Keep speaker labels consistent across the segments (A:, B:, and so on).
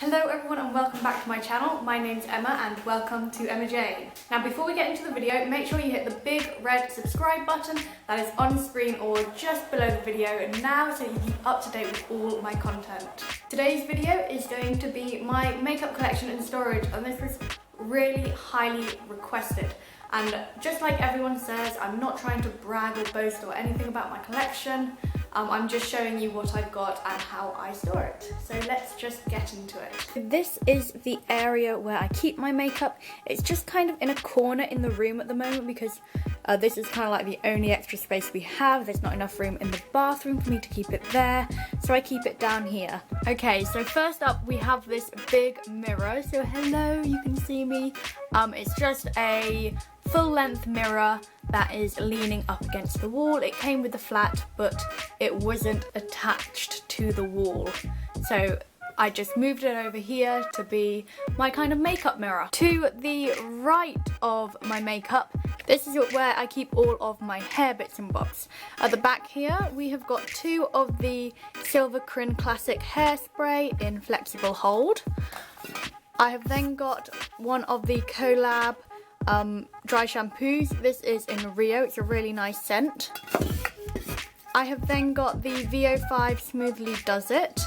A: Hello everyone and welcome back to my channel. My name's Emma and welcome to Emma Jayne. Now before we get into the video, make sure you hit the big red subscribe button that is on screen or just below the video now so you keep up to date with all my content. Today's video is going to be my makeup collection and storage, and this was really highly requested. And just like everyone says, I'm not trying to brag or boast or anything about my collection. I'm just showing you what I've got and how I store it. So let's just get into it. This is the area where I keep my makeup. It's just kind of in a corner in the room at the moment because this is kind of like the only extra space we have. There's not enough room in the bathroom for me to keep it there, so I keep it down here. Okay, so first up we have this big mirror. So hello, you can see me. It's just a full-length mirror that is leaning up against the wall. It came with the flat, but it wasn't attached to the wall. So I just moved it over here to be my kind of makeup mirror. To the right of my makeup, this is where I keep all of my hair bits and bobs. At the back here, we have got two of the Silver Crin Classic Hairspray in flexible hold. I have then got one of the Collab dry shampoos. This is in Rio. It's a really nice scent. I have then got the VO5 Smoothly Does It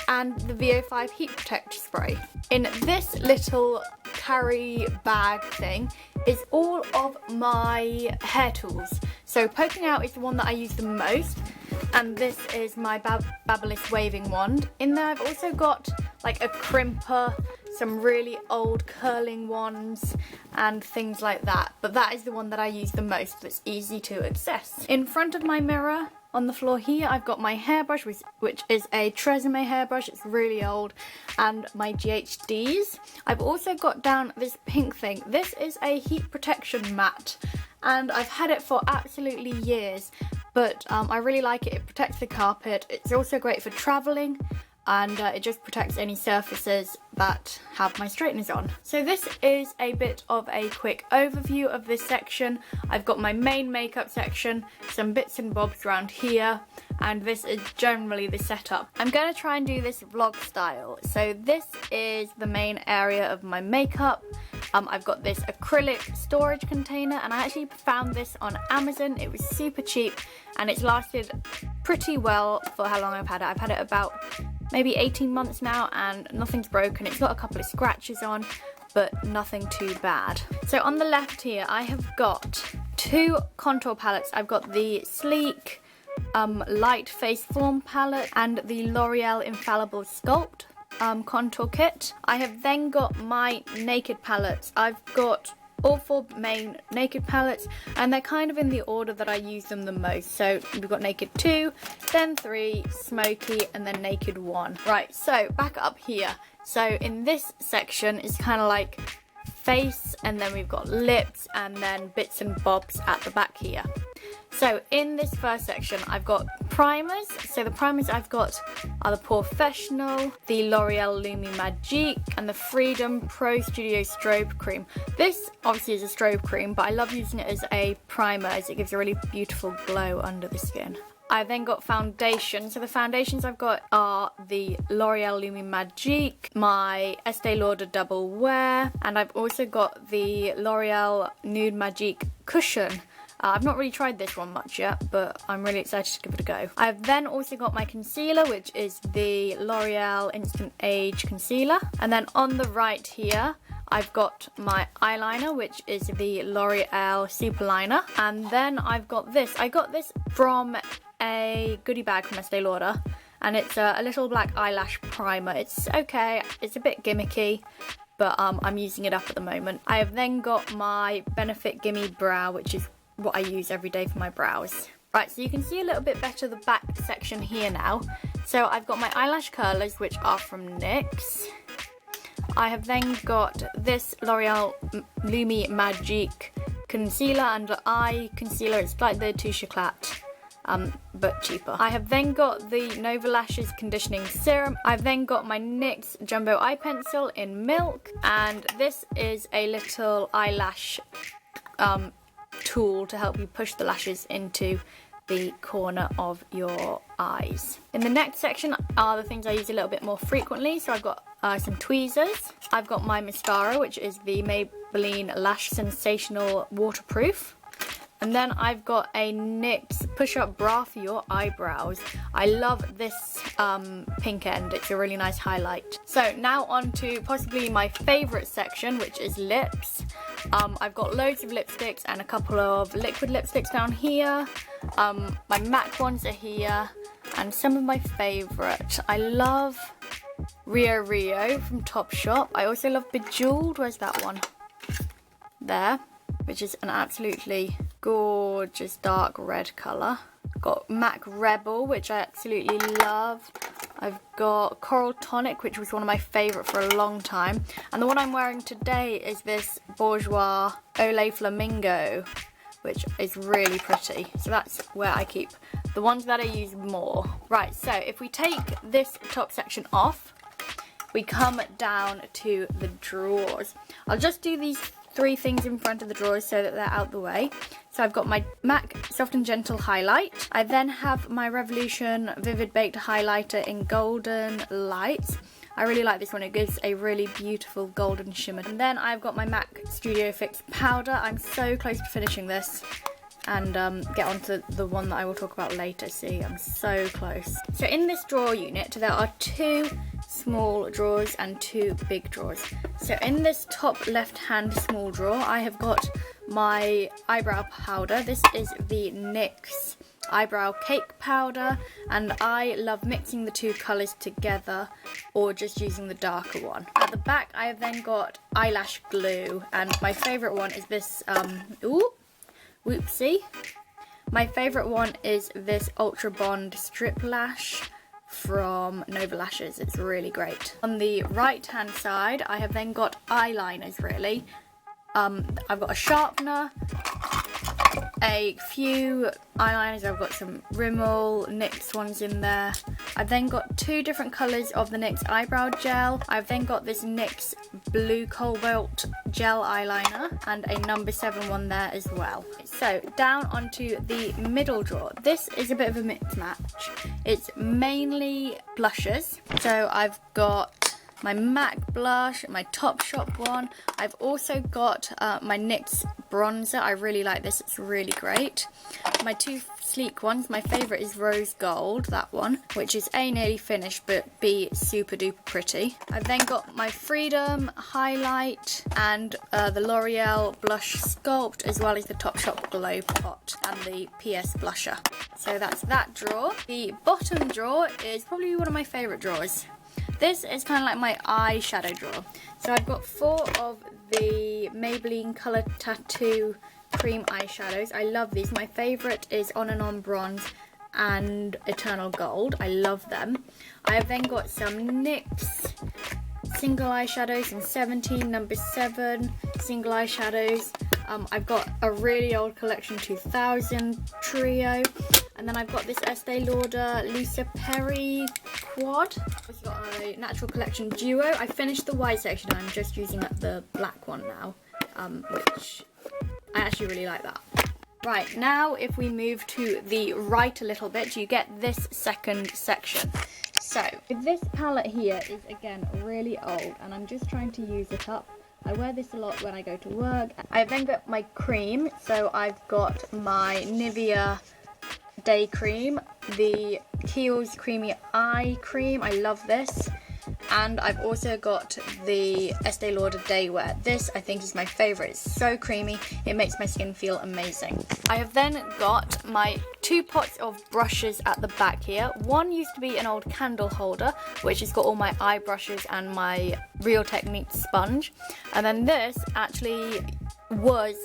A: and the VO5 Heat Protect Spray. In this little carry bag thing is all of my hair tools. So poking out is the one that I use the most, and this is my Babyliss waving wand. In there I've also got like a crimper, some really old curling wands and things like that, but that is the one that I use the most. That's easy to access. In front of my mirror on the floor here, I've got my hairbrush, which is a Tresemme hairbrush. It's really old, and my GHDs. I've also got down this pink thing. This is a heat protection mat, and I've had it for absolutely years, but I really like it. It protects the carpet. It's also great for traveling, and it just protects any surfaces that have my straighteners on. So this is a bit of a quick overview of this section. I've got my main makeup section, some bits and bobs around here, and this is generally the setup. I'm going to try and do this vlog style. So this is the main area of my makeup. I've got this acrylic storage container, and I actually found this on Amazon. It was super cheap and it's lasted pretty well for how long I've had it. I've had it about maybe 18 months now and nothing's broken. It's got a couple of scratches on, but nothing too bad. So on the left here I have got two contour palettes. I've got the Sleek Light Face Form palette and the L'Oreal Infallible Sculpt contour kit. I have then got my naked palettes. I've got all four main naked palettes, and they're kind of in the order that I use them the most. So we've got Naked 2, then 3, Smoky, and then Naked 1. Right, so back up here. So in this section is kind of like face, and then we've got lips, and then bits and bobs at the back here. So in this first section I've got primers. So the primers I've got are the Professional, the L'Oreal Lumi Magique, and the Freedom Pro Studio Strobe Cream. This obviously is a strobe cream, but I love using it as a primer as it gives a really beautiful glow under the skin. I've then got foundation. So the foundations I've got are the L'Oreal Lumi Magique, my Estee Lauder Double Wear, and I've also got the L'Oreal Nude Magique Cushion. I've not really tried this one much yet, but I'm really excited to give it a go. I've then also got my concealer, which is the L'Oreal Instant Age Concealer. And then on the right here, I've got my eyeliner, which is the L'Oreal Super Liner. And then I've got this. I got this from a goodie bag from Estee Lauder, and it's a little black eyelash primer. It's okay, it's a bit gimmicky, but I'm using it up at the moment. I have then got my Benefit Gimme Brow, which is what I use every day for my brows. Right, so you can see a little bit better the back section here now. So I've got my eyelash curlers, which are from NYX. I have then got this L'Oreal Lumi Magique Concealer Under Eye Concealer. It's like the Touche Éclat, but cheaper. I have then got the Nova Lashes Conditioning Serum. I've then got my NYX Jumbo Eye Pencil in Milk, and this is a little eyelash tool to help you push the lashes into the corner of your eyes. In the next section are the things I use a little bit more frequently. So I've got some tweezers. I've got my mascara, which is the Maybelline Lash Sensational Waterproof. And then I've got a NYX push-up bra for your eyebrows. I love this pink end. It's a really nice highlight. So now on to possibly my favourite section, which is lips. I've got loads of lipsticks and a couple of liquid lipsticks down here. My MAC ones are here. And some of my favourite. I love Rio Rio from Topshop. I also love Bejeweled. Where's that one? There. Which is an absolutely gorgeous dark red colour. Got MAC Rebel, which I absolutely love. I've got Coral Tonic, which was one of my favourite for a long time. And the one I'm wearing today is this Bourjois Olay Flamingo, which is really pretty. So that's where I keep the ones that I use more. Right, so if we take this top section off, we come down to the drawers. I'll just do these 3 things in front of the drawers so that they're out the way. So I've got my MAC Soft and Gentle highlight. I then have my Revolution Vivid Baked highlighter in Golden Lights. I really like this one. It gives a really beautiful golden shimmer. And then I've got my MAC Studio Fix powder. I'm so close to finishing this and get on to the one that I will talk about later. See, I'm so close. So in this drawer unit, there are 2 small drawers and 2 big drawers. So in this top left hand small drawer, I have got my eyebrow powder. This is the NYX eyebrow cake powder, and I love mixing the 2 colours together or just using the darker one. At the back I have then got eyelash glue, and my favourite one is this whoopsie. My favourite one is this Ultra Bond Strip Lash from Nova Lashes. It's really great. On the right hand side I have then got eyeliners really. I've got a sharpener, a few eyeliners. I've got some Rimmel NYX ones in there. I've then got 2 different colours of the NYX eyebrow gel. I've then got this NYX Blue Cobalt gel eyeliner and a number 7 one there as well. So down onto the middle drawer. This is a bit of a mix match. It's mainly blushes. So I've got my MAC blush, my Topshop one. I've also got my NYX bronzer. I really like this, it's really great. My 2 sleek ones, my favourite is Rose Gold, that one, which is A, nearly finished, but B, super duper pretty. I've then got my Freedom highlight and the L'Oreal Blush Sculpt, as well as the Topshop Glow Pot and the PS blusher. So that's that drawer. The bottom drawer is probably one of my favourite drawers. This is kind of like my eyeshadow drawer. So I've got 4 of the Maybelline Colour Tattoo cream eyeshadows. I love these. My favourite is On and On Bronze and Eternal Gold. I love them. I have then got some NYX single eyeshadows in 17, number 7 single eyeshadows. I've got a really old collection 2000 trio. And then I've got this Estee Lauder Lisa Perry quad. I've got a Natural Collection duo. I finished the white section and I'm just using the black one now, which I actually really like that. Right, now if we move to the right a little bit, you get this second section. So this palette here is again really old and I'm just trying to use it up. I wear this a lot when I go to work. I've then got my cream. So I've got my Nivea Day Cream, the Kiehl's Creamy Eye Cream. I love this. And I've also got the Estee Lauder Day Wear. This I think is my favourite. It's so creamy. It makes my skin feel amazing. I have then got my 2 pots of brushes at the back here. One used to be an old candle holder, which has got all my eye brushes and my Real Techniques sponge. And then this actually was,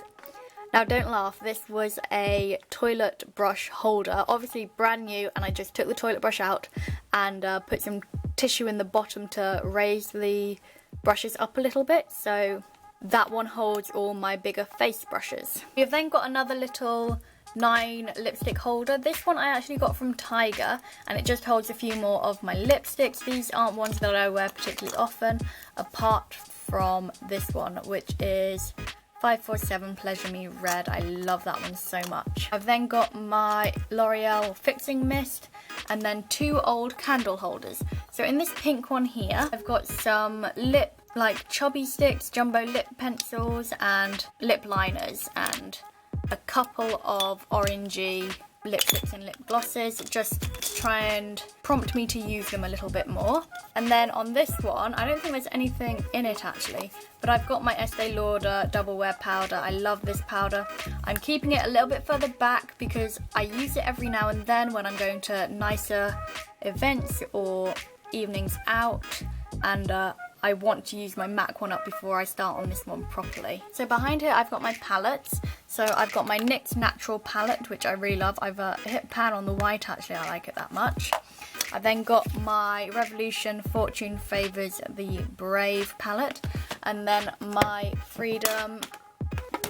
A: now don't laugh, this was a toilet brush holder, obviously brand new, and I just took the toilet brush out and put some tissue in the bottom to raise the brushes up a little bit, so that one holds all my bigger face brushes. We've then got another little 9 lipstick holder. This one I actually got from Tiger and it just holds a few more of my lipsticks. These aren't ones that I wear particularly often, apart from this one, which is 547 Pleasure Me Red. I love that one so much. I've then got my L'Oreal Fixing Mist and then 2 old candle holders. So in this pink one here, I've got some like chubby sticks, jumbo lip pencils and lip liners, and a couple of orangey lipsticks and lip glosses, just to try and prompt me to use them a little bit more. And then on this one, I don't think there's anything in it actually, but I've got my Estee Lauder Double Wear powder. I love this powder. I'm keeping it a little bit further back because I use it every now and then when I'm going to nicer events or evenings out, and I want to use my MAC one up before I start on this one properly. So behind here I've got my palettes. So I've got my NYX Natural palette, which I really love. I've hit pan on the white actually, I like it that much. I've then got my Revolution Fortune Favors the Brave palette, and then my Freedom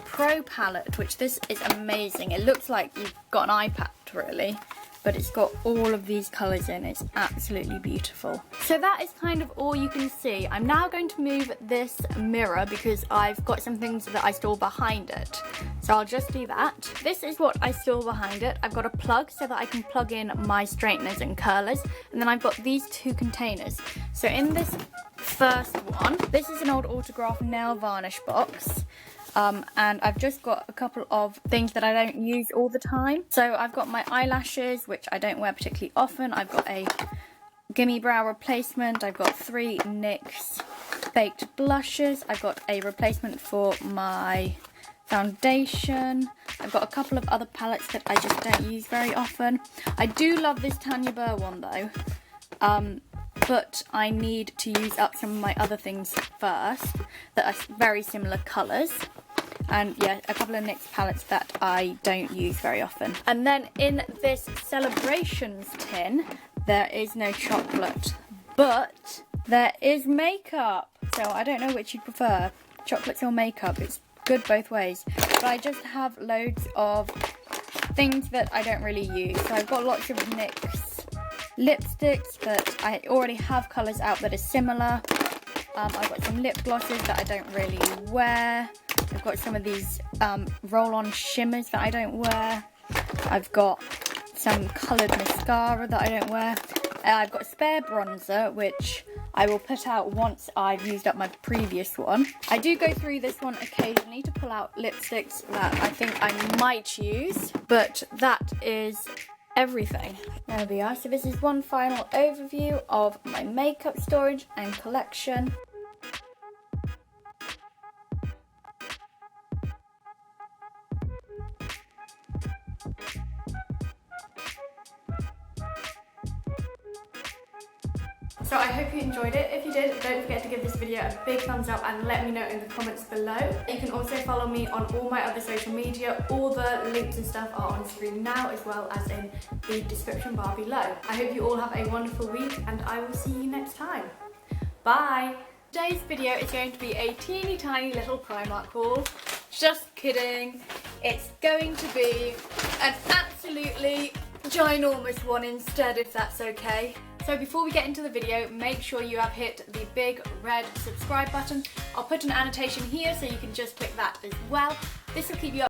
A: Pro palette, which this is amazing. It looks like you've got an iPad really, but it's got all of these colours in. It's absolutely beautiful. So that is kind of all you can see. I'm now going to move this mirror because I've got some things that I store behind it. So I'll just do that. This is what I store behind it. I've got a plug so that I can plug in my straighteners and curlers. And then I've got these two containers. So in this first one, this is an old autograph nail varnish box. And I've just got a couple of things that I don't use all the time. So I've got my eyelashes, which I don't wear particularly often. I've got a Gimme Brow replacement. I've got 3 NYX baked blushes. I've got a replacement for my foundation. I've got a couple of other palettes that I just don't use very often. I do love this Tanya Burr one though. But I need to use up some of my other things first that are very similar colours. And yeah, a couple of NYX palettes that I don't use very often. And then in this Celebrations tin, there is no chocolate, but there is makeup. So I don't know which you'd prefer, chocolates or makeup. It's good both ways. But I just have loads of things that I don't really use. So I've got lots of NYX lipsticks that I already have colours out that are similar. I've got some lip glosses that I don't really wear. I've got some of these roll-on shimmers that I don't wear. I've got some coloured mascara that I don't wear. I've got a spare bronzer, which I will put out once I've used up my previous one. I do go through this one occasionally to pull out lipsticks that I think I might use, but that is everything. There we are. So this is one final overview of my makeup storage and collection. So I hope you enjoyed it. If you did, don't forget to give this video a big thumbs up and let me know in the comments below. You can also follow me on all my other social media. All the links and stuff are on screen now, as well as in the description bar below. I hope you all have a wonderful week, and I will see you next time. Bye! Today's video is going to be a teeny tiny little Primark haul. Just kidding. It's going to be an absolutely ginormous one instead, if that's okay. So before we get into the video, make sure you have hit the big red subscribe button. I'll put an annotation here so you can just click that as well. This will keep you up